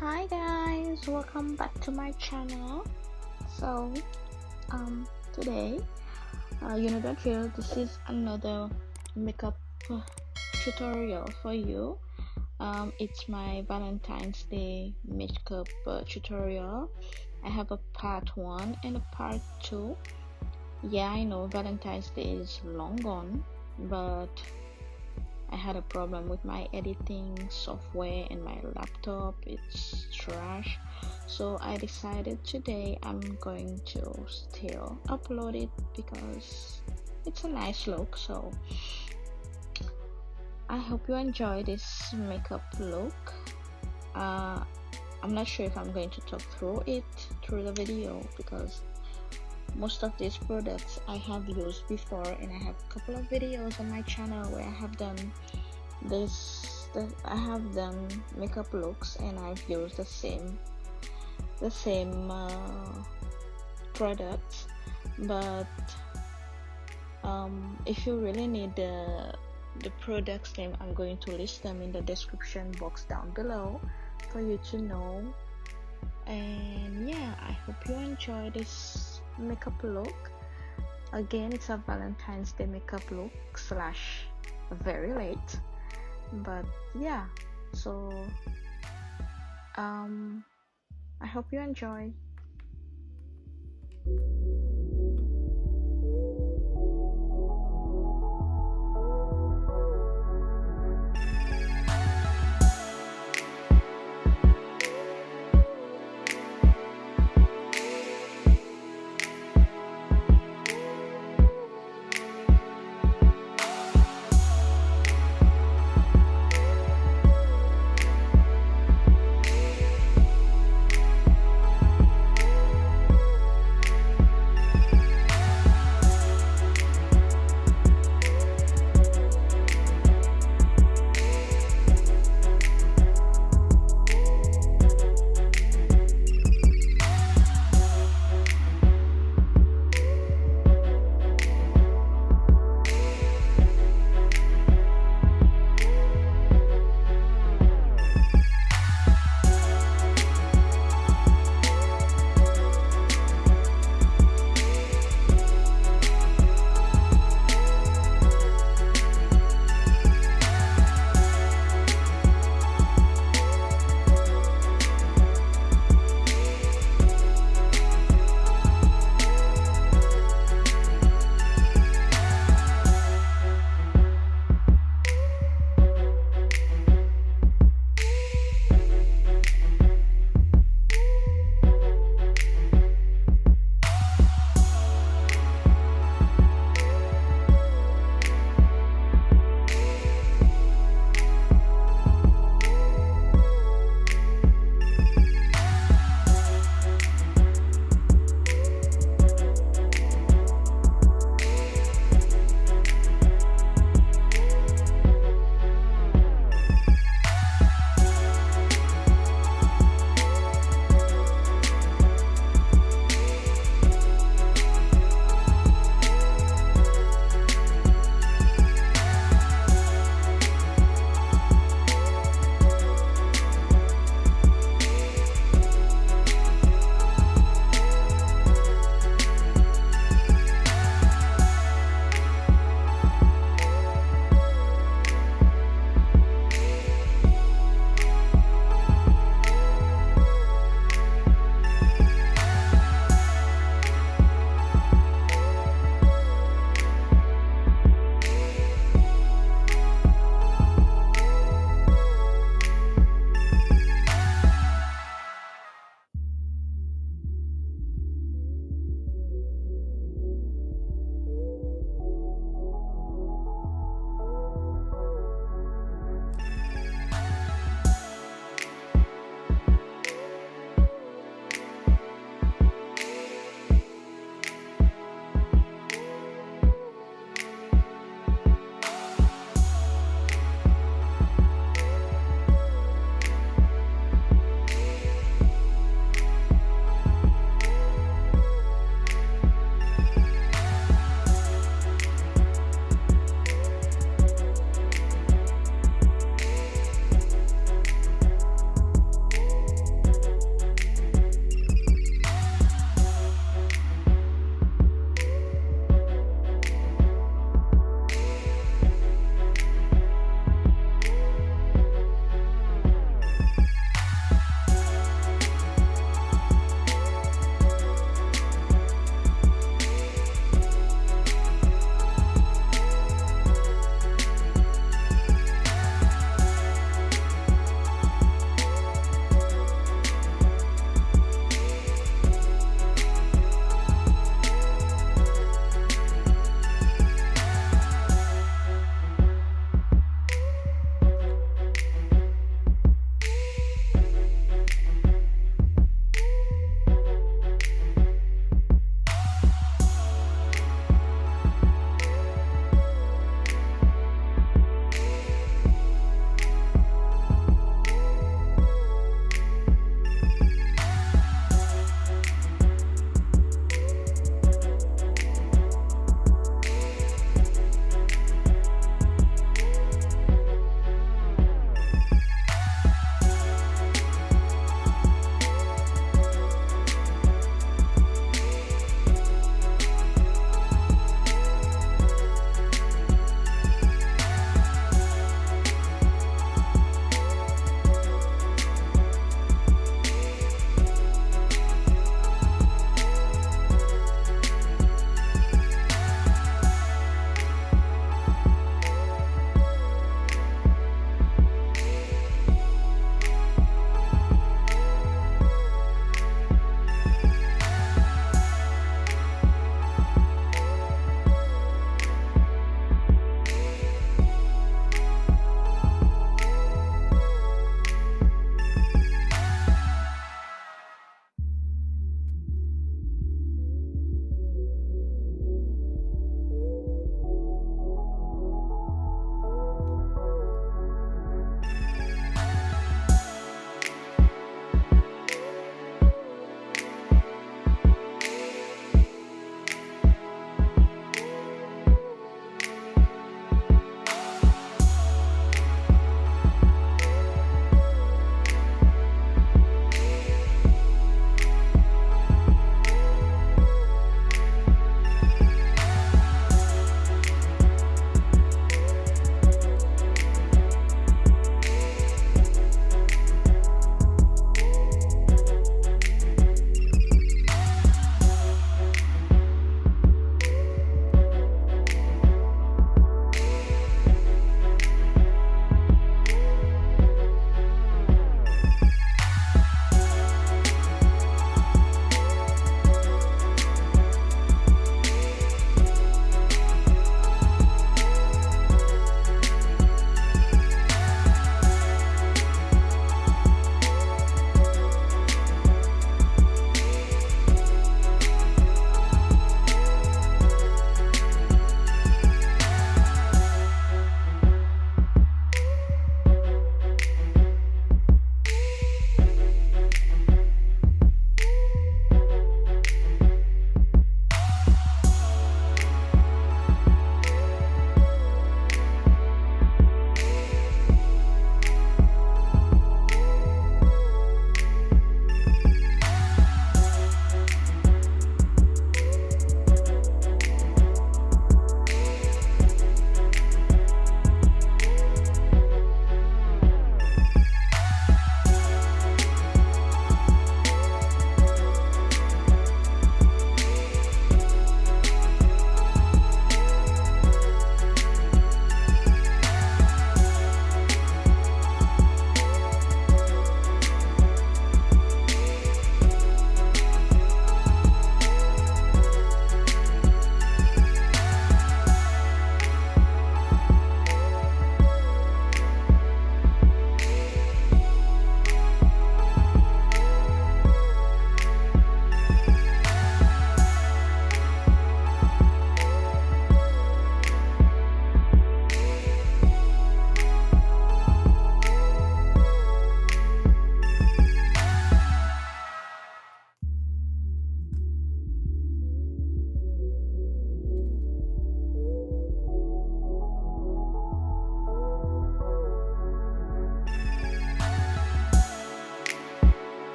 Hi guys, welcome back to my channel. So, today, you know that drill. This is another makeup tutorial for you. It's my Valentine's Day makeup tutorial. I have a part 1 and a part 2. Yeah, I know Valentine's Day is long gone, but I had a problem with my editing software and my laptop. It's trash. So I decided today I'm going to still upload it because it's a nice look. So I hope you enjoy this makeup look. I'm not sure if I'm going to talk through the video because most of these products I have used before, and I have a couple of videos on my channel where I have done I have done makeup looks, and I've used the same products. But if you really need the products name, I'm going to list them in the description box down below for you to know. And yeah, I hope you enjoy this makeup look. Again, it's a Valentine's Day makeup look / very late, but yeah. So I hope you enjoy.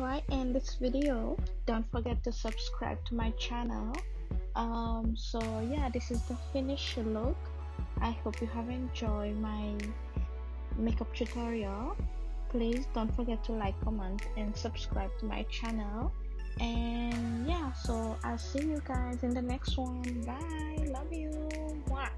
before I end this video, don't forget to subscribe to my channel. So yeah, this is the finished look. I hope you have enjoyed my makeup tutorial. Please don't forget to like, comment, and subscribe to my channel. And yeah, so I'll see you guys in the next one. Bye, love you. Mwah.